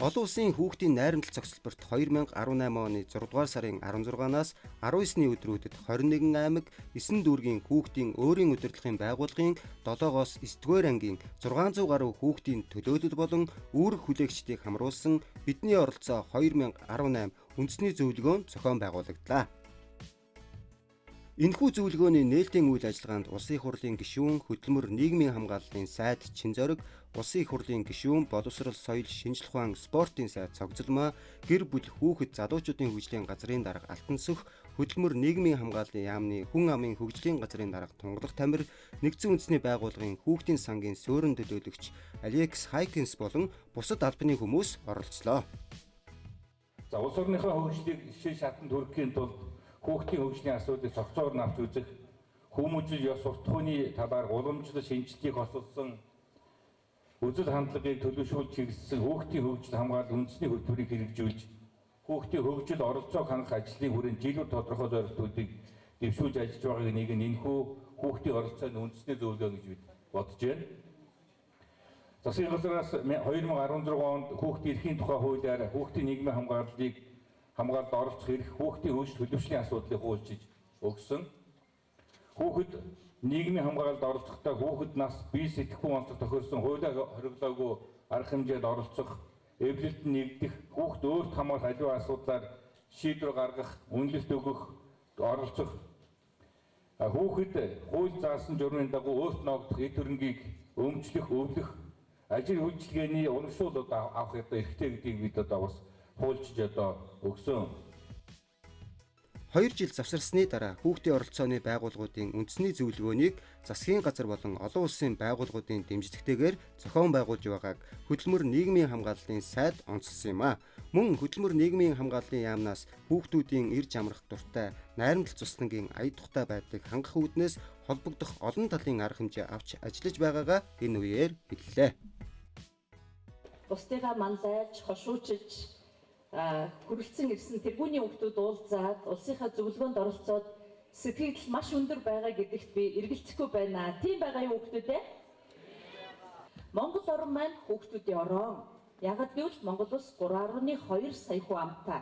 Олон улсын хүүхдийн найрамдал цогцлборт 2018 оны 6 дугаар сарын 16-наас 19-ний өдрүүдэд 21 аймаг 9 дүүргийн хүүхдийн өөрийн удирдлагын байгууллагын 7-оос 9-р ангийн 600 гаруй хүүхдийн төлөөлөл болон үүрэг хүлээгчдийг хамруулсан бидний оролцоо 2018 үндэсний зөвлөгөөн зохион байгуулагдлаа. Энэхүү зөвлөгөөний нээлтийн үйл ажиллагаанд Улсын их хурлын гишүүн, хөдөлмөр нийгмийн хамгааллын сайд Чин зориг, Улсын их хурлын гишүүн, боловсрол, соёл, шинжлэх ухаан, спортын сайд Цогцолмаа, гэр бүл, хүүхэд, залуучуудын хөгжлийн газрын дарга Алтан сүх, хөдөлмөр нийгмийн хамгааллын яамны хүн амын хөгжлийн газрын дарга Тунгалах Тамир, нэгдсэн үндэсний байгууллагын хүүхдийн сангийн суурин төлөөлөгч Алекс Хайкинс болон бусад албаны хүмүүс оролцлоо. За улс орныхоо хөгжлийг шин шатанд хүрэхийн тулд хүүхдийн хөгжлийн асуудлыг цогцоор нь авч үзэх, хүмүүжил ёс суртахууны талаар уламжлал шинжилгээг хосолсон, үзэл хандлагыг төлөвшүүлж хэрэгжсэн хүүхдийн хөгжил хамгаалал үндэсний хөтөлбөрийг хэрэгжүүлж, хүүхдийн хөгжил оролцоог хангах ажлын хүрээнд жилүүд тодорхой зорилтуудыг дэвшүүлж ажиллаж байгааг нэг нь энэхүү хүүхдийн оролцооны үндэсний зөвлөгөөн гэж бид бодож байна. Засгийн газраас 2016 онд хүүхдийн эрхийн тухай хуулиар хүүхдийн нийгмийн хамгаалалд оролцох эрх хүүхдийн хөгжил төлөвшлийн асуудлыг хуульчилж өгсөн. Хүүхэд нийгмийн хамгаалалд оролцохдоо хүүхэд нас бие сэтгэхүй онцлог тохирсон хуулиар хориглоогүй арга хэмжээнд оролцох, эвлэлд нэгдэх, хүүхэд өөрт хамаарах аливаа асуудлаар шийдвэр гаргах, үнэлэлт өгөх, оролцох, хүүхэд хууль заасан журмын дагуу өөрт ногдох эд хөрөнгийг өмчлөх, өвлөх, ажил үйлчилгээний урамшуулалт авах эрхтэй гэдгийг бид бас хуульчиж өгсөн. 2 жил завсарсны дараа хүүхдийн оролцооны байгууллагуудын үндэсний зөвлөгөөнийг засгийн газар болон олон улсын байгууллагуудын дэмжлэгтэйгээр зохион байгуулж байгааг хөдөлмөр нийгмийн хамгааллын сайд онцлсон юм а. Мөн хөдөлмөр нийгмийн хамгааллын яамнаас хүүхдүүдийн ирж амрах дуртай, найрамдал цуснагийн ая тухтай байдлыг хангах үүднээс холбогдох олон талын арга хэмжээ авч ажиллаж байгаагаа энэ үеэр хэллээ. Бусдыгаа манлайлж, хошуучилж хүрэлцэн ирсэн тэргүүний хүүхдүүд уулзаад улсынхаа зөвлөгөөнд оролцоод сэтгэл маш өндөр байгаа гэдэгт би эргэлзэхгүй байна. Тийм байгаа юу хүүхдүүд ээ? Монгол орн маань хүүхдүүдийн орон. Яагад гэвэл Монгол улс 3.2 сая хүн амтай.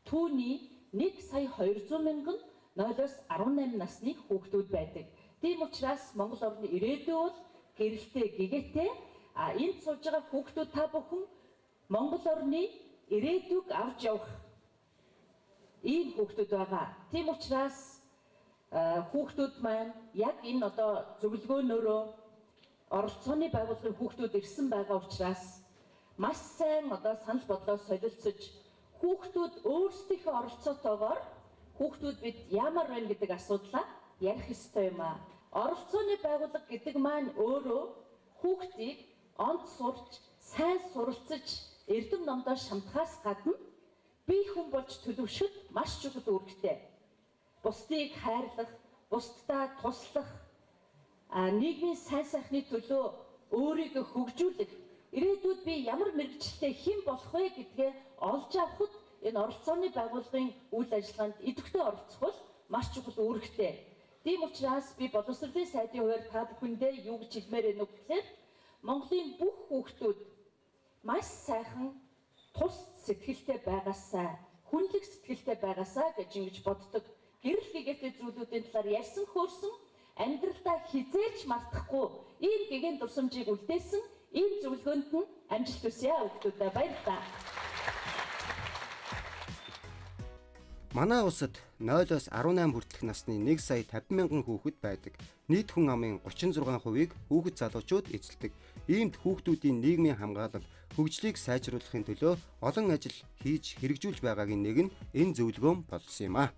Түүний 1 сая 200 мянган 0-18 насны хүүхдүүд байдаг. Тийм учраас Монгол орны ирээдүй бол гэрэлтэй, гэгээтэй. Энд сууж байгаа хүүхдүүд та бүхэн Монгол орны ирээдүйг авч явах ийм хүүхдүүд байгаа. Тийм учраас хүүхдүүд маань яг энэ зөвлөгөөнөөрөө оролцооны байгууллагын хүүхдүүд ирсэн байгаа учраас маш сайн санал бодлоо солилцож хүүхдүүд өөрсдийнхөө оролцоотойгоор хүүхдүүд бид ямар байна гэдэг асуудлаа ярих ёстой юм а. Оролцооны байгууллага гэдэг маань өөрөө хүүхдийг онц сурч, сайн суралцаж эрдэм номдоо шамтахаас гадна бие хүн болж төлөвшөд маш чухал үүрэгтэй. Бусдыг хайрлах, бусдаа туслах, нийгмийн сайн сайхны төлөө өөрийгөө хөгжүүлэх, ирээдүйд би ямар мэргэжилтэй хэн болох вэ гэдгээ олж авахд энэ оролцооны байгууллагын үйл ажиллагаанд идэвхтэй оролцох бол маш чухал үүрэгтэй. Тийм учраас би боловсролын сайдын хувьд та бүхэндээ юу гэж хэлмээр байна вэ гэхээр Монголын бүх хүүхдүүд маш сайхан тус сэтгэлтэй байгаасаа, хүнлэг сэтгэлтэй байгаасаа гэж ингэж боддог. Гэрэл гэгээтэй зүйлүүдийн талаар ярьсан хөөрсөн амьдралдаа хизээч мартахгүй ийм гэгэн дурсамжийг үлдээсэн ийм зөвлөгөөнд нь амжилт хүсье хүүхдүүдэд баярлалаа. Манай улсад 0-18 хүртэлх насны 1 сая 50 мянган хүүхэд байдаг. Нийт хүн амын 36%-ийг хүүхэд залуучууд эзэлдэг. Иймд хүүхдүүдийн нийгмийн хамгаалал, хөгжлийг сайжруулахын төлөө олон ажил хийж хэрэгжүүлж байгаагийн нэг нь энэ зөвлөгөөн болсон юм а.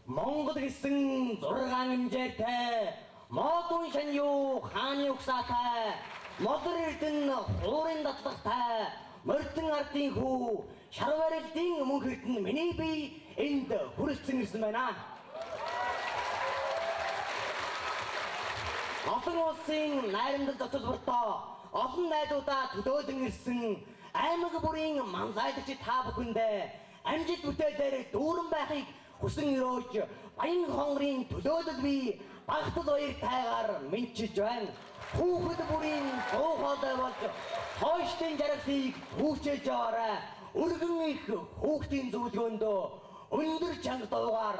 Монгол гэсэн 6 хэмжээтэй, модун шань юу хааны угсаатай, модор эрдэн хуурын дадлахтай, мордон ардын хүү шарварилдын мөн хэрдэн миний бие энд хүрэлцэн ирсэн байна. олон улсын найрамдал зочилбортоо олон найзуудаа төлөөлөн ирсэн аймаг бүрийн манлайлагч та бүхэндээ амжилт бүтээлээр дүүрэн байхыг хүсэн өрөөж баян хонгорын төлөөлөл бий багтал баяр тайгаар мэдчиж байна. Хүүхэд бүрийн дуу хоолой болж хойштын жаргалыг хүүчээж яваарай. Өргөн их хүүхдийн зөвлөгөөндөө өндөр чанга дуугаар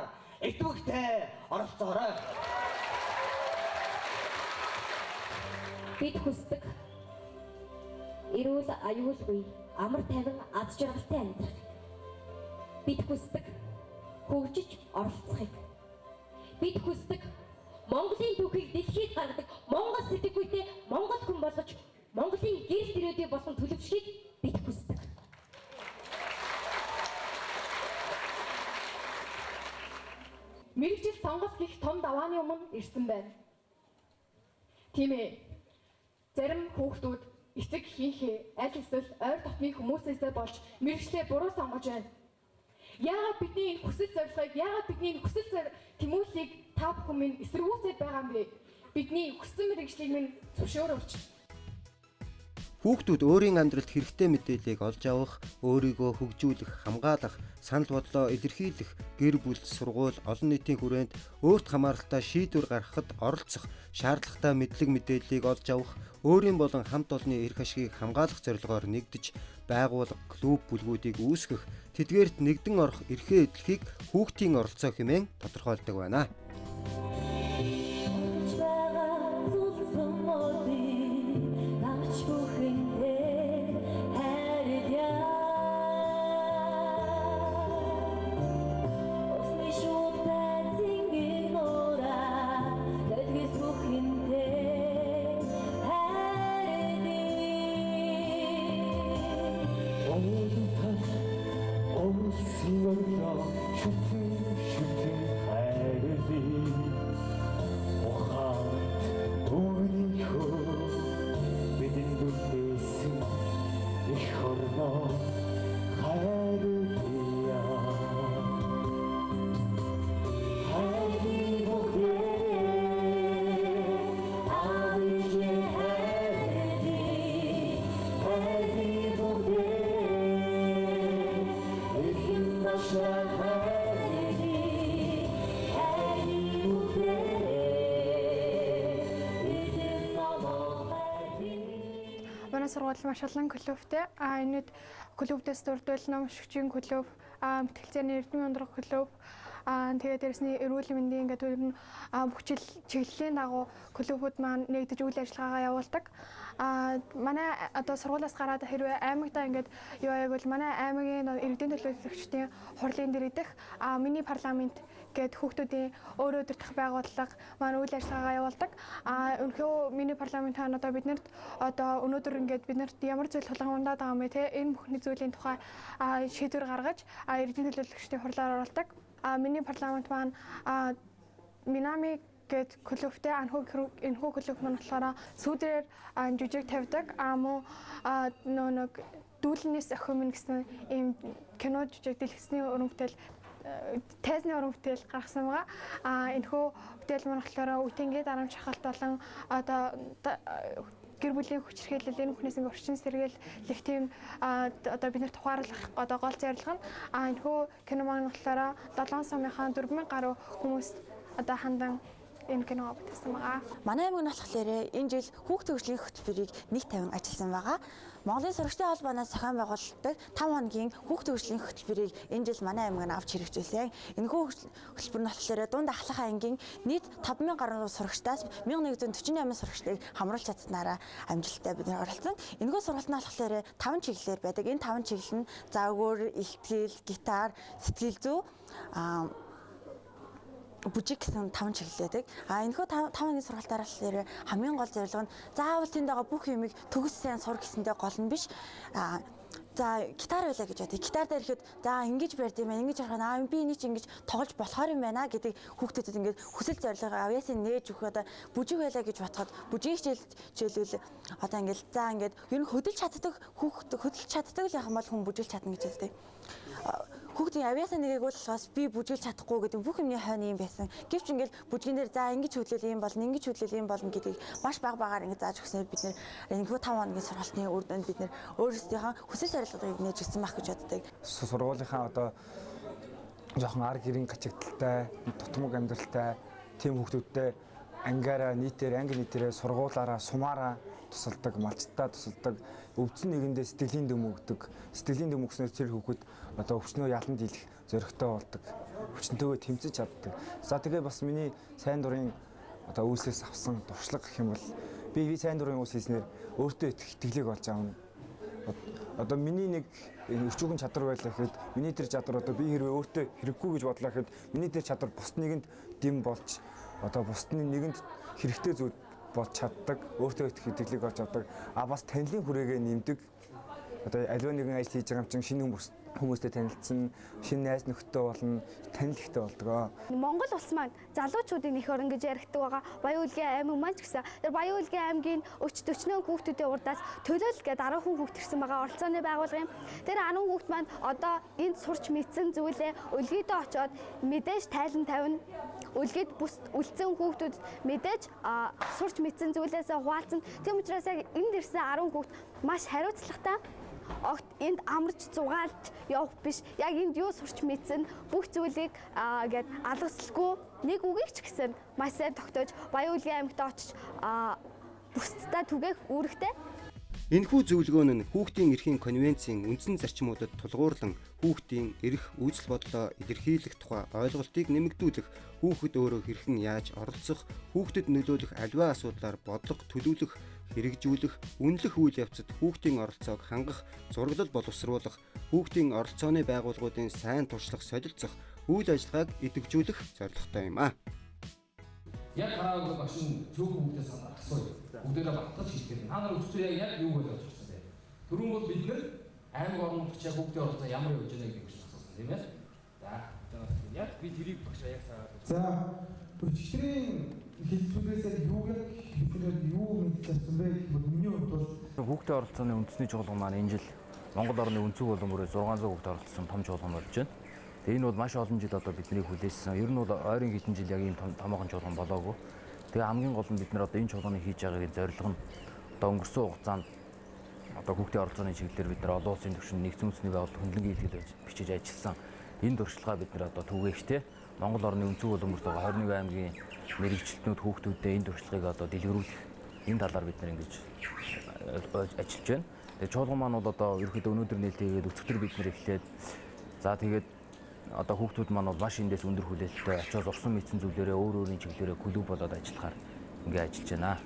идэвхтэй оролцоорой. Бид хүсдэг эрүүл аюулгүй амар тайван аз жаргалтай амьдрах. Бид хүсдэг хөгжиж оролцохыг. Бид хүсдэг Монголын түүхийг дэлхийд гаргадаг Монгол сэтгэгүйтэй Монгол хүн болгож Монголын гэрэл төрөөдий болон төлөвшгийг бид хүсдэг. Мэргэжил сонголт гэх том давааны өмнө ирсэн байна. Тийм ээ. Зарим хүүхдүүд эцэг хийнхээ аль эсвэл ойр дотны хүмүүсээсээ болж мэргэжлээ буруу сонгож байна. Яагаад бидний энэ хүсэл зорилгыг, яагаад бидний энэ хүсэл тэмүүллийг та бүхэн минь эсэргүүцээд байгаа юм бэ? Бидний хүссэн мэргэжлийг минь зөвшөөрөөч. Хүүхдүүд өөрийн амьдралд хэрэгтэй мэдээллийг олж авах, өөрийгөө хөгжүүлэх, хамгаалах, санал бодлоо илэрхийлэх, гэр бүл, сургууль, олон нийтийн хүрээнд өөрт хамааралтай шийдвэр гаргахад оролцох, шаардлагатай мэдлэг мэдээллийг олж авах, өөрийн болон хамт олонны эрх ашгийг хамгаалах зорилгоор нэгдэж, байгууллага, клуб бүлгүүдийг үүсгэх, тэдгээрт нэгдэн орох эрхээ эдлэхийг хүүхдийн оролцоо хэмээн тодорхойлдог байна. Сургууль маш олон клубтэй. Энэд клубтээс дурдвал ном шигчийн клуб, мэтгэлцээний эрдэмийн ундрах клуб, тэгээд дээрэсний эрүүл мэндийн ингээд ер нь бүх чиглэлийн дагуу клубүүд маань нэгдэж үйл ажиллагаагаа явуулдаг. Манай одоо сургуулиас гараад хэрвээ аймагтаа ингээд юу аягвал манай аймгийн иргэдийн төлөөлөгчдийн хурлын дэргэдэх мини парламент гээд хүүхдүүдийн өөрөө удирдах байгууллага маань үйл ажиллагаагаа явуулдаг. Өнөхөө мини парламент хаана одоо биднэрт одоо өнөөдөр ингээд биднэрт ямар зүйл тулгамдаад байгаа юм бэ те энэ бүхний зүйлийн тухай шийдвэр гаргаж иргэдийн төлөөлөгчдийн хурлаар оруулдаг. Мини парламент маань Минами гээд клубтэй энэхүү клуб маань болохоор сүүдрээр жүжиг тавьдаг. Мөн нэг дүүлнээс охин минь гэсэн ийм кино жүжиг дэлгэцний уран бүтээл тайзны уран бүтээл гаргасан байгаа. Энэхүү бүтээл маань болохоор үтэнгийн дарамт шахалт болон одоо гэр бүлийн хүчирхийлэл энэ бүхнээс ингээ орчин сэргийлэх тийм одоо бид нар тухайрлах одоо гол зорилго нь энэхүү кино маань болохоор 7 сумынхаа 4000 гаруй хүмүүс одоо хандан энэ кино бүтээсэн байгаа. Манай аймаг нь болохоор энэ жил хүүхдийн хөгжлийн хөтөлбөрийг 150 ажилласан байгаа. Монголын сурагчдын холбооноос зохион байгуулдаг 5 хоногийн хүүхдийн хөгжлийн хөтөлбөрийг энэ жил манай аймаг нь авч хэрэгжүүлсэн. Энэхүү хөтөлбөр нь болохоор дунд ахлах ангийн нийт 5000 гаруй сурагчдаас 1148 сурагчдыг хамруулж чадсанараа амжилттай бид нар оролцсон. Энэхүү сургалт нь болохоор 5 чиглэлээр байдаг. Энэ 5 чиглэл нь загвар, илтгэл, гитар, сэтгэл зүй, бүжиг гэсэн 5 чиглэл байдаг. Энэхүү 5-ын сургалтаар болохоор хамгийн гол зорилго нь заавал тэнд байгаа бүх юмыг төгс сайн сур гэсэндээ гол нь биш. За гитар байлаа гэж бодъё. Гитар дээр ихэд за ингэж барьд юм байна. Ингэж харахаа би энийг ингэж тоглож болохоор юм байна гэдэг хүүхдүүдэд ингээд хүсэл зорилгоо авьяасаа нээж өгөх одоо бүжиг байлаа гэж бодоход бүжиг хичээлүүл одоо ингээд за ингээд ер нь хөдөлж чаддаг хүүхд хөдөлж чаддаг л яхан бол хүн бүжиглж чадна гэж үздэг. Хүүхдийн авьяасаа нэгийг бол бас би бүжгэлж чадахгүй гэдэг бүх юмний хойно юм байсан. Гэвч ингээл бүжгэнээр за ингэж хөдлөл юм болно, ингэж хөдлөл юм болно гэдгийг маш бага багаар ингэ зааж өгснээр бид нэр энэхүү 5 хоногийн сургалтын үр дүнд бид нэр өөрсдийнхөө хүсэл зорилгыг нээж өгсөн байх гэж боддог. Сургуулийнхаа одоо жоохон ар гэрийн гачигдaltaй, тутмаг амьдралтай тийм хүүхдүүдтэй ангиараа нийтээр анги нийтээрээ сургуулаараа сумаараа тусалдаг, малчтаа тусалдаг, өвдсөн нэгэндээ сэтгэлийн дэм өгдөг. Сэтгэлийн дэм өгснээр тэр хүүхэд одоо өвчнөө ялан дийлэх зоригтой болдог. Хүчнтэйгээ тэмцэж чаддаг. За тэгээ бас миний сайн дурын одоо үйлсээс авсан туршлага гэх юм бол би сайн дурын үйлс хийснээр өөртөө итгэлийг олж аавна. Одоо миний нэг өчүүхэн чадвар байлаа гэхэд миний тэр чадвар одоо би хэрвээ өөртөө хэрэггүй гэж бодлоо гэхэд миний тэр чадвар бусд нэгэнд дэм болж одоо бусдны нэгэнд хэрэгтэй зүйл болж чаддаг, өөртөө их итгэлийг олж авдаг. Бас танилын хүрээгээ нэмдэг. Одоо аливаа нэгэн ажил хийж байгаа юм чинь шинэ хүмүүстэй танилцсан, шинэ найз нөхдөд болно, танил ихтэй болдог. Монгол улс маань залуучуудын их орон гэж яригддаг байгаа. Баян-Улгийн аймаг маань ч гэсэн тэр Баян-Улгийн аймгийн 40-40 хүүхдүүдийн урдаас төлөөлөл гэдэг 10 хүн хүүхд ирсэн байгаа оролцооны байгууллага юм. Тэр 10 хүүхд маань одоо энд сурч мэдсэн зүйлээ өлгийдөө очоод мэдээж тайлан тавина. Өлгийд бус үлдсэн хүүхдүүд мэдээж сурч мэдсэн зүйлээсээ хуваалцсан. Тийм учраас яг энд ирсэн 10 хүүхд маш хариуцлагатай. Огт энд амарч зугаалж явах биш. Яг энд юу сурч мэдсэн бүх зүйлийг гээд алгасалгүй нэг үгийг ч гэсэн маш сайн тогтоож Баян-Улгийн аймагт очиж бусдаа түгээх үүрэгтэй. Энэхүү зөвлөгөөн нь хүүхдийн эрхийн конвенцийн үндсэн зарчмуудад тулгуурлан хүүхдийн эрх үзэл бодлоо илэрхийлэх тухай ойлголтыг нэмэгдүүлэх, хүүхэд өөрөө хэрхэн яаж оролцох, хүүхдэд нөлөөлөх аливаа асуудлаар бодлого төлөвлөх, хэрэгжүүлэх, үнэлэх үйл явцад хүүхдийн оролцоог хангах, зураглал боловсруулах, хүүхдийн оролцооны байгууллагуудын сайн туршлах, солилцох, үйл ажиллагааг идэвхжүүлэх зорилготой юм а. Яг хараагүй машин цөөхөн хүүхдээс асууя. Бүгдээрээ баттаж хийдэг. Та нар үзчихээ яг юу гэж бодож байна. Түрүүн бол бид нэр аймаг орон нутгчаа хүүхдийн оролцоо ямар явж байна гэдэг чинь асуусан тийм ээ. За яг би тэрийг багшаа яг саагаад. За өчигдрийн хэлбэрээс юу мэдж авсан бэ гэвэл миний хувьд бол хүүхдийн оролцооны үндэсний чуулган маань энэ жил Монгол орны өнцөг боломжоор 600 хүүхд оролцсон том чуулган болж байна. Энэ бол маш олон жил одоо бидний хүлээсэн. Ер нь бол ойрын хэдэн жил яг ийм томоохон чуулган болоогүй. Тэгээ хамгийн гол нь бид нар одоо энэ чуулганы хийж байгаагийн зорилго нь одоо өнгөрсөн хугацаанд одоо хүүхдийн оролцооны чиглэлээр бид нар олон улсын түвшинд нэгдсэн үндэсний байгууллага хөндлөнгийн хэлтгэл бичиж ажилласан. Энэ туршлагаа бид нар одоо түгээхтэй Монгол орны өнцөг боломжтой байгаа 21 аймгийн мэрэгчлэтнүүд хүүхдүүдэд энэ туршлагыг одоо дэлгэрүүлэх энэ талаар бид нар ингэж ажиллаж байна. Тэгээ чуулган маань бол одоо ерөөхдөө өнөөдөр нээлттэйгээд өчигдөр бид нар эхлээд за тэгээд одоо хүүхдүүд маань бол маш эндээс өндөр хүлээлттэй очиод урсан мэдсэн зүйлээрээ өөр өөрийн чиглэлээрээ клуб болоод ажиллахаар ингээ ажиллаж байна.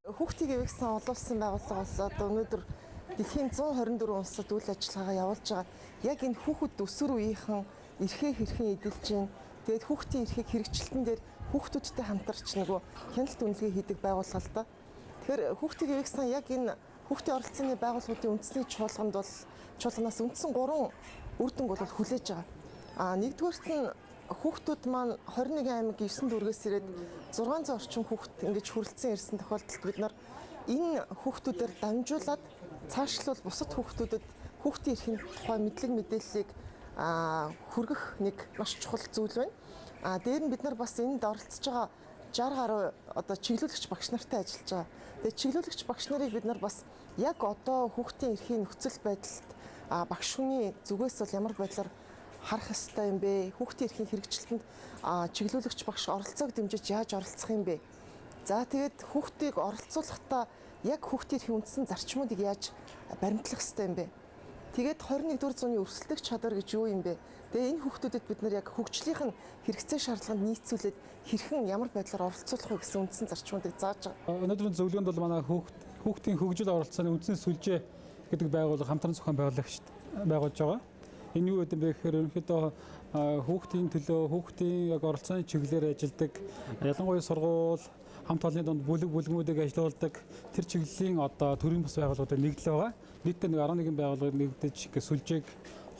Хүүхдийг эвэгсэн олон улсын байгууллага бол одоо өнөөдөр дэлхийн 124 улсад үйл ажиллагаагаа явуулж байгаа. Яг энэ хүүхэд өсвөр үеийнхэн эрхээ хэрхэн эдэлж байна. Тэгээд хүүхдийн эрхийг хэрэгжилтэн дээр хүүхдүүдтэй хамтарч нөгөө хяналт үнэлгээ хийдэг байгууллага л да. Тэгэхээр хүүхдийг эвэгсэн яг энэ хүүхдийн оролцооны байгууллагуудын үндэсний чуулганд бол чуулганаас үндсэн 3 үр дүнг бол хүлээж байгаа. Нэгдүгээрт нь хүүхдүүд маань 21 аймаг 9 дүүргээс ирээд 600 орчим хүүхд ингэж хүрэлцэн ирсэн тохиолдолд бид нар энэ хүүхдүүдээр дамжуулаад цаашлуул бусад хүүхдүүдэд хүүхдийн эрхийн тухай мэдлэг мэдээллийг хүргэх нэг маш чухал зүйл байна. Дээр нь бид нар бас энд оролцож байгаа 60 гаруй одоо чиглүүлэгч багш нартай ажиллаж байгаа. Тэгээд чиглүүлэгч багш нарыг бид нар бас яг одоо хүүхдийн эрхийн нөхцөл байдалд багш хүний зүгээс бол ямар байдлаар харах ёстой юм бэ? Хүүхдийн эрхийн хэрэгжилтэнд чиглүүлэгч багш оролцоог дэмжиж яаж оролцох юм бэ? За тэгээд хүүхдийг оролцуулахдаа яг хүүхдийн эрхийн үндсэн зарчмуудыг яаж баримтлах ёстой юм бэ? Тэгээд 21-р зууны өрсөлдөх чадвар гэж юу юм бэ? Тэгээ энэ хүүхдүүдэд бид нар яг хөгжлийнх нь хэрэгцээ шаардлаганд нийцүүлээд хэрхэн ямар байдлаар оролцуулах вэ гэсэн үндсэн зарчмуудыг зааж байгаа. Өнөөдрийн зөвлөгөөнд бол манай хүүхдийн хөгжил оролцооны үндсэн сүлжээ гэдэг байгууллага хамтран зохион байгуулж байгаа. Энэ юу гэдэг вэ гэхээр ерөнхийдөө хүүхдийн төлөө хүүхдийн яг оролцооны чиглэлээр ажилладаг ялангуяа сургууль хамт олонны донд бүлгүүдийг ажиллуулдаг тэр чиглэлийн одоо төрийн бас байгууллагуудад нэгдэл байгаа. Нийтдээ 11 байгууллагад нэгдэж сүлжээг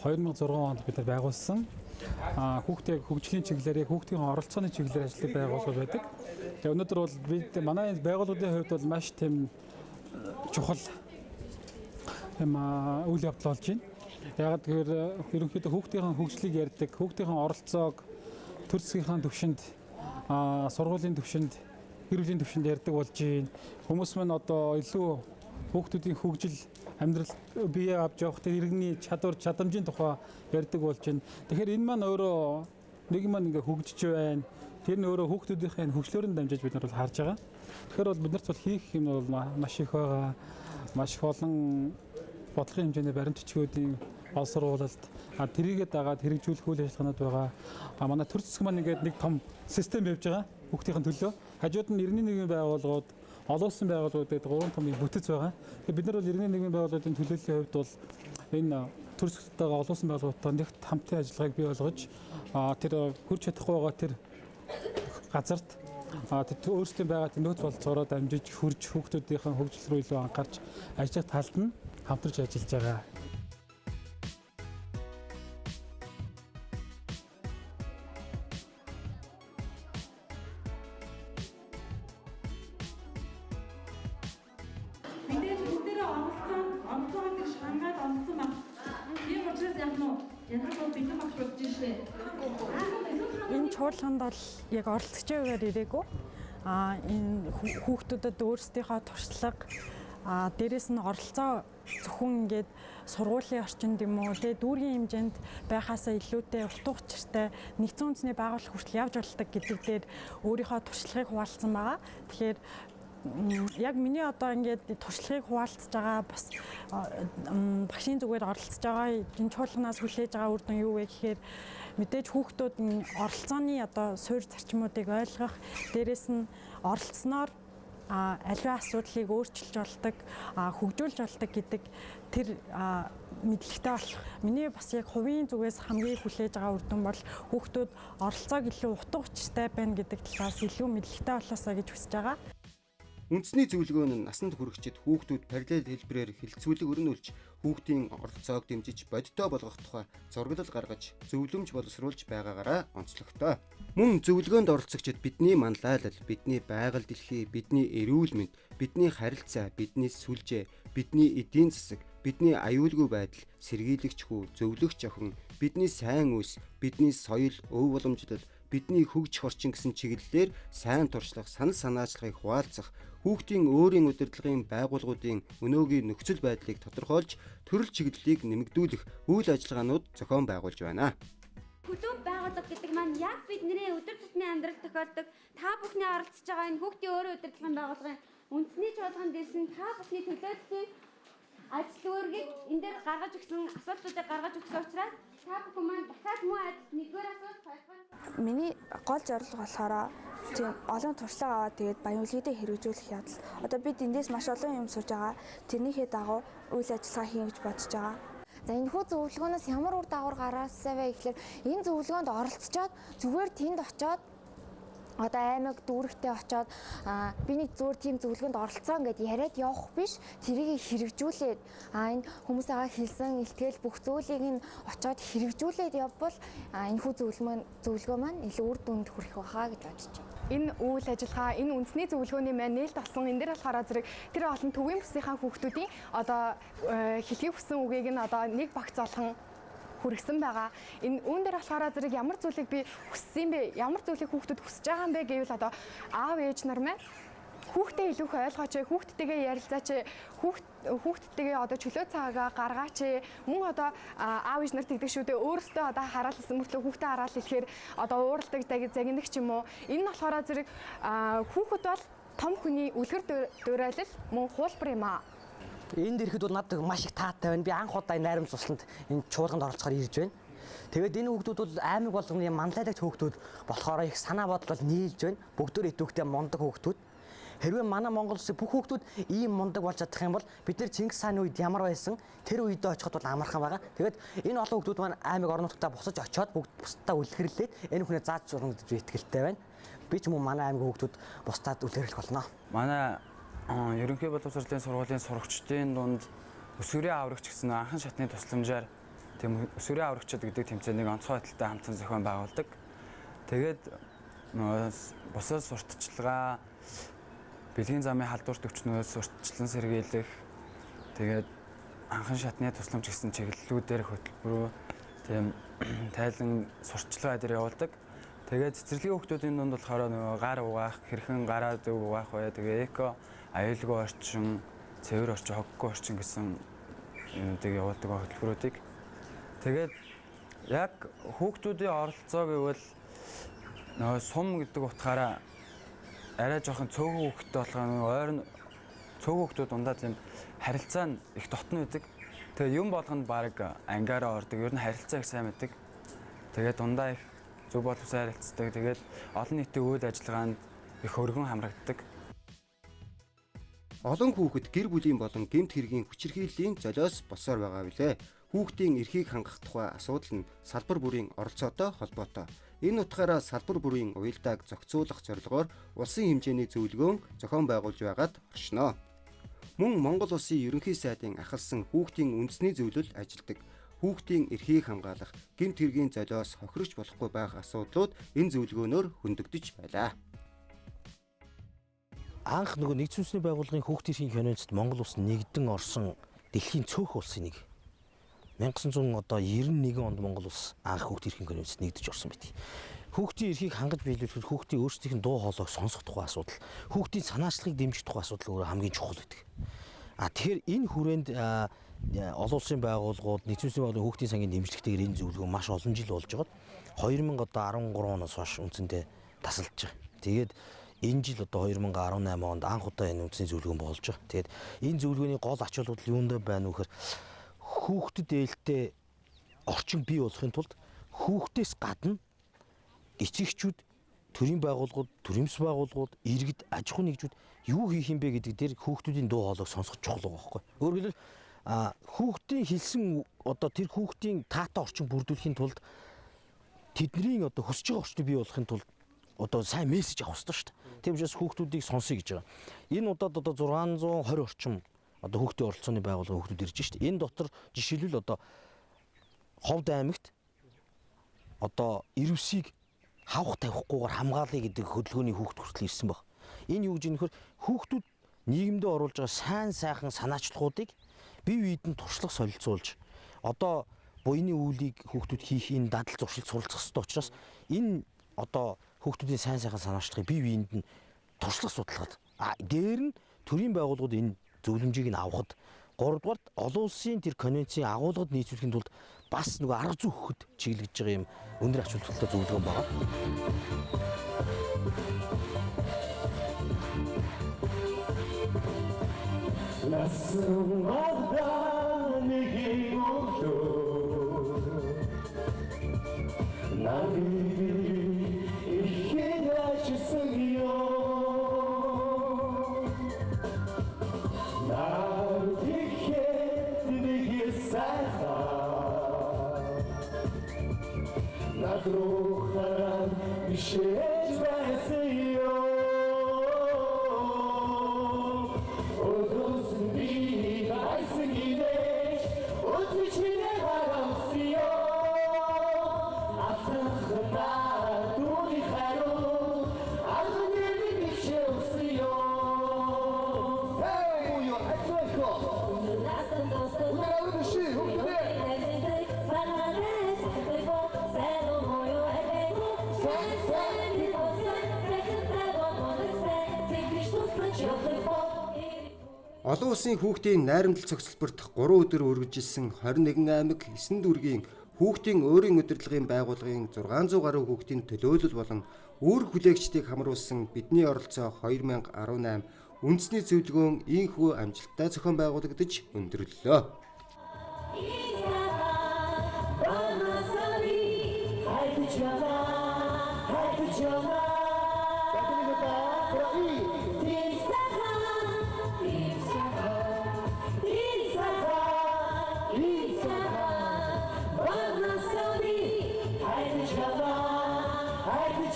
2006 онд бид нар байгуулсан. Хүүхдийн хөгжлийн чиглэлээр хүүхдийн оролцооны чиглэлээр ажилладаг байгууллага байдаг. Тэгээ өнөөдөр бол бид манай байгууллагын хувьд бол маш тийм чухал үйл явдал болж байна. Ягаад тэгэхээр ерөнхийдөө хүүхдийн хөгжлийг ярьдаг, хүүхдийн оролцоог төр засгийн төвшөнд, сургуулийн төвшөнд, гэр бүлийн төвшөнд ярьдаг болж байна. Хүмүүс маань одоо илүү хүүхдүүдийн хөгжил, амьдрал бие авч явах тэр иргэний чадвар, чадамжийн тухай ярьдаг болж байна. Тэгэхээр энэ маань өөрөө нэг маань ингээ хөгжиж байна. Тэр нь өөрөө хүүхдүүдийн хөгжлөөр нь дамжиж бид нар бол харж байгаа. Тэгэхээр бол биднэрт бол хийх юм бол маш их байгаа. Маш их олон бодлогын хэмжээний баримтчгуудын ол сургуулалт тэрийгээ дагаад хэрэгжүүлэх үйл ажиллагаанууд байгаа. Манай төр засаг маань ингээд нэг том систем явьж байгаа хүүхдийн төлөө. Хажууд нь иргэний нийгмийн байгууллагууд, олон улсын байгууллагуудад 3 том бүтэц байгаа. Тэгэхээр бид нар бол иргэний нийгмийн байгууллагуудын төлөөллийн хувьд бол энэ төр засагтайгаа олон улсын байгууллагуудтай нэгт хамтын ажиллагааг бий болгож тэр хүрч чадахгүй байгаа тэр газарт өөрсдийн байгаа нөөц болцоороо дамжиж хурж хүүхдүүдийн хөгжил рүү илүү анхаарч ажиллах талд нь хамтарч ажиллаж байгаа. Мэдээж бүгдээрээ оролцоог гэж хангаад оролцсон баг. Тийм учраас яг нь янзлал бэлэн багш болж штэ. Энэ чуулганд бол яг оролцогчийн үеэр ирээгүй. Энэ хүүхдүүдэд өөрсдийнхөө туршлага дээрэс нь оролцоо зөвхөн ингээд сургуулийн орчинд юм уу тэгээ дүүргийн хэмжээнд байхаасаа илүүтэй утга учиртай нэгдсэн үндэсний байгууллага хүртэл явж болдог гэдэг дээр өөрийнхөө туршлагыг хуваалцсан байгаа. Тэгэхээр яг миний одоо ингээд туршлагыг хуваалцж байгаа бас багшийн зүгээр оролцож байгаа энэ чуулганаас хүлээж байгаа үр дүн юу вэ гэхээр мэдээж хүүхдүүд нь оролцооны одоо суурь зарчмуудыг ойлгох, дээрэс нь оролцсноор аливаа асуудлыг өөрчилж болдог, хөгжүүлж болдог гэдэг тэр мэдлэгтэй болох. Миний бас яг хувийн зүгээс хамгийн хүлээж байгаа үр дүн бол хүүхдүүд оролцоог илүү утга учиртай байна гэдэг талаас илүү мэдлэгтэй болоосаа гэж хүсэж байгаа. Үндэсний зөвлөгөөн нь насанд хүрэгчид хүүхдүүд параллел хэлбэрээр хилцүүлэг өрнүүлж хүүхдийн оролцоог дэмжиж бодиттой болгох тухай зураглал гаргаж зөвлөмж боловсруулж байгаагаараа онцлогтой. Мөн зөвлөгөөнд оролцогчид бидний манлайлал, бидний байгаль дэлхий, бидний эрүүл мэнд, бидний харилцаа, бидний сүлжээ, бидний эдийн засаг, бидний аюулгүй байдал, сэргийлэгч хүү, зөвлөгч охин, бидний сайн үс, бидний соёл, өв уламжлал, бидний хөгжих орчин гэсэн чиглэлээр сайн туршлах, санал санаачлагыг хуваалцах, хүүхдийн өөрийн удирдлагын байгууллагуудын өнөөгийн нөхцөл байдлыг тодорхойлж, төрөл чиглэлийг нэмэгдүүлэх үйл ажиллагаанууд зохион байгуулж байна. Хөлбөмбө байгууллага гэдэг маань яг бидний өдөр тутмын амьдралд тохиолдог та бүхний оролцож байгаа энэ хүүхдийн өөрийн удирдлагын байгууллагын үндэсний чуулганд ирсэн та бүхний төлөөллийн ажил үүргийг энэ дээр гаргаж өгсөн асуултуудыг гаргаж өгсөн учраас та бүхэн маань дахиад муу адил нэгдүгээр асуулт хоёрдугаар Миний гол зорилго болохоор тийм олон туршлага аваад тэгээд баян-үлгийдээ хэрэгжүүлэх явдал. Одоо бид эндээс маш олон юм сурж байгаа. Тэрнийхээ дагуу үйл ажиллагаа хийнэ гэж бодож байгаа. За энэ хүү зөвлөгөөнөөс ямар үр дагавар гараасаа вэ гэхээр энэ зөвлөгөөнд оролцоод зүгээр тэнд очоод одоо аймаг дүүрэгтээ очоод би нэг зүгээр тийм зөвлөгөөнд оролцсон гэдээ яриад явах биш, тэрийг хэрэгжүүлээд энэ хүмүүсээгаа хэлсэн илтгэл бүх зүйлийг нь очоод хэрэгжүүлээд явбал энэ хүү зөвлөгөө маань илүү үр дүнд хүрэх байхаа гэж бодож байна. Энэ үйл ажиллагаа, энэ үндэсний зөвлөгөөний маань нээлт болсон. Энэ дээр болохоор зэрэг тэр олон төвийн бүсийнхаа хүүхдүүдийн одоо хэлхийг хүссэн үгийг нь одоо нэг багц олхон хүргэсэн байгаа. Энэ үүн дээр болохоор зэрэг ямар зүйлийг би хүссэн бэ? Ямар зүйлийг хүүхдүүд хүсэж байгаа юм бэ гэвэл одоо аав ээж нар маань хүүхдээ илүү их ойлгооч, хүүхдтэйгээ ярилцаач, хүүхдтэйгээ одоо чөлөө цагаагаа гаргаач. Мөн одоо аав ээж нар тэгдэг шүү дээ. Өөрөөсөө одоо хараал хэлсэн мөртлөө хүүхдээ хараал хэлэхээр одоо ууралдаг, загиндаг ч юм уу. Энэ нь болохоор зэрэг хүүхэд бол том хүний үлгэр дуурайлал мөн хуулбар юм аа. Энд ирэхэд бол надад маш их таатай байна. Би анх удаа найрамд тусланд энэ чуулганд оролцохоор ирж байна. Тэгээд энэ хүүхдүүд бол аймаг болгоны манлайлагч хүүхдүүд болохоор их санаа бодол нийлж байна. Бүгдөө идэвхтэй мундаг хүүхдүүд. Хэрвээ манай Монгол улсын бүх хүүхдүүд ийм мундаг болж чадах юм бол бид нар Чингис хааны үед ямар байсан тэр үедээ очиход бол амархан байгаа. Тэгээд энэ олон хүүхдүүд маань аймаг орон нутгатаа босож очиод бүгд бусдаа үлгэрлээд энэ хүнээ зааж сурах гэж итгэлтэй байна. Би ч мөн манай аймаг хүүхдүүд бусдад үлгэрлэх болно. Манай ерөнхий боловсролын сургуулийн сурагчдын дунд өсвөрийн аврагч гэсэн анхан шатны тусламжаар тийм өсвөрийн аврагчид гэдэг тэмцээнийг онцгой байдалтай хамтсан зохион байгуулдаг. Тэгээд бусад сурталчилгаа, бэлгийн замын халдварт өвчнөөс урьдчилан сэргийлэх, тэгээд анхан шатны тусламж гэсэн чиглэлүүдээр хөтөлбөрөө тийм тайлан сурталчилгаа дээр явуулдаг. Тэгээд цэцэрлэгийн хүүхдүүдийн дунд болохоор нөгөө гар угаах, хэрхэн гараа зөв угаах вэ? Тэгээ эко, аюулгүй орчин, цэвэр орчин, хоггүй орчин гэсэн юмнуудыг явуулдаг хөтөлбөрүүдийг. Тэгээд яг хүүхдүүдийн оролцоо гэвэл нөгөө сум гэдэг утгаараа арай жоохон цөөхөн хүүхдтэй болохоор нөгөө ойрон цөөхөн хүүхдүүд дундаа тийм харилцаа нь их дотно байдаг. Тэгээ юм болгонд баг ангиараа ордог. Ер нь харилцаа их сайн байдаг. Тэгээд дундаа их зөв боловсон харилцдаг. Тэгээд олон нийтийн үйл ажиллагаанд их өргөн хамрагддаг. Олон хүүхэд гэр бүлийн болон гэмт хэргийн хүчирхийллийн золиос болсоор байгаа билээ. Хүүхдийн эрхийг хангах тухай асуудал нь салбар бүрийн оролцоотой холбоотой. Энэ утгаараа салбар бүрийн уялдааг зохицуулах зорилгоор улсын хэмжээний зөвлөгөөн зохион байгуулж байгаад оршино. Мөн Монгол Улсын ерөнхий сайдын ахалсан хүүхдийн үндэсний зөвлөл ажилдаг. Хүүхдийн эрхийг хамгаалах, гэмт хэргийн золиос хохирож болохгүй байх асуудлууд энэ зөвлөгөөнөөр хөндөгдөж байлаа. Анх нөгөө нэгдсэн үндэсний байгууллагын хүүхдийн эрхийн конвенцэд Монгол улс нэгдэн орсон дэлхийн цөөх улсын нэг. 1991 онд Монгол улс анх хүүхдийн эрхийн конвенцэд нэгдэж орсон байт. Хүүхдийн эрхийг хангаж биелүүлэхэд хүүхдийн өөрсдийнх нь дуу хоолойг сонсох тухай асуудал, хүүхдийн санаачлагыг дэмжих тухай асуудал өөрөө хамгийн чухал байдаг. Тэгэхээр энэ хүрээнд олон улсын байгууллагууд, нэгдсэн үндэсний байгууллагын хүүхдийн сангийн дэмжлэгтэйгээр энэ зөвлөгөө маш олон жил болж байгаад 2013 оноос хойш үндсэндээ тасалдж байгаа. Тэгээд энэ жил 2018 онд анх удаа энэ үндэсний зөвлөгөөн болж байгаа. Тэгээд энэ зөвлөгөөний гол ач холбогдол юунд байна вэ гэхээр хүүхдэд ээлтэй орчин бий болохын тулд хүүхдээс гадна эцэгчүүд, төрийн байгууллагууд, төрөмс байгууллагууд, иргэд, аж ахуйн нэгжүүд юу хийх юм бэ гэдэг дээр хүүхдүүдийн дуу хоолойг сонсох чухал байгаа байхгүй. Өөрөөр хэлбэл хүүхдийн хэлсэн тэр хүүхдийн таатай орчин бүрдүүлэхийн тулд тэдний хүсэж байгаа орчныг бий болохын тулд сайн мессеж авах хэрэгтэй шүү дээ. Тийм учраас хүүхдүүдийг сонсъё гэж байгаа. Энэ удаад 620 орчим хүүхдийн оролцооны байгууллагын хүүхдүүд ирж шүү дээ. Энэ дотор жишээлбэл Ховд аймагт ирвсийг хавах тавихгүйгээр хамгаалъя гэдэг хөдөлгөөний хүүхд хүртэл ирсэн баг. Энэ юу гэж нөхөр хүүхдүүд нийгэмдээ оруулж байгаа сайн сайхан санаачлагуудыг бие биед нь туршлага солилцуулж буйны үйлийг хүүхдүүд хийх энэ дадал зуршилд суралцах хэрэгтэй учраас энэ хүүхдүүдийн сайн сайхан санаачлагыг бие биед нь туршлага судалгаад дээр нь төрийн байгууллагууд энэ зөвлөмжийг нь авахд 3 дугаарт олон улсын тэр конвенцийн агуулгад нийцүүлэхийн тулд бас нөгөө арга зүй өгөхөд чиглэж байгаа юм өндөр ач холбогдолтой зөвлөгөөн байна. Олон улсын хүүхдийн найрамдал цогцлборт 3 өдөр үргэлжилсэн 21 аймаг 9 дүүргийн хүүхдийн өөрийн удирдлагын байгууллагын 600 гаруй хүүхдийн төлөөлөл болон үүрэг хүлээгчдийг хамруулсан бидний оролцоо 2018 үндэсний зөвлөгөөн ийхүү амжилттай зохион байгуулагдаж өндөрлөлөө.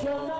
You're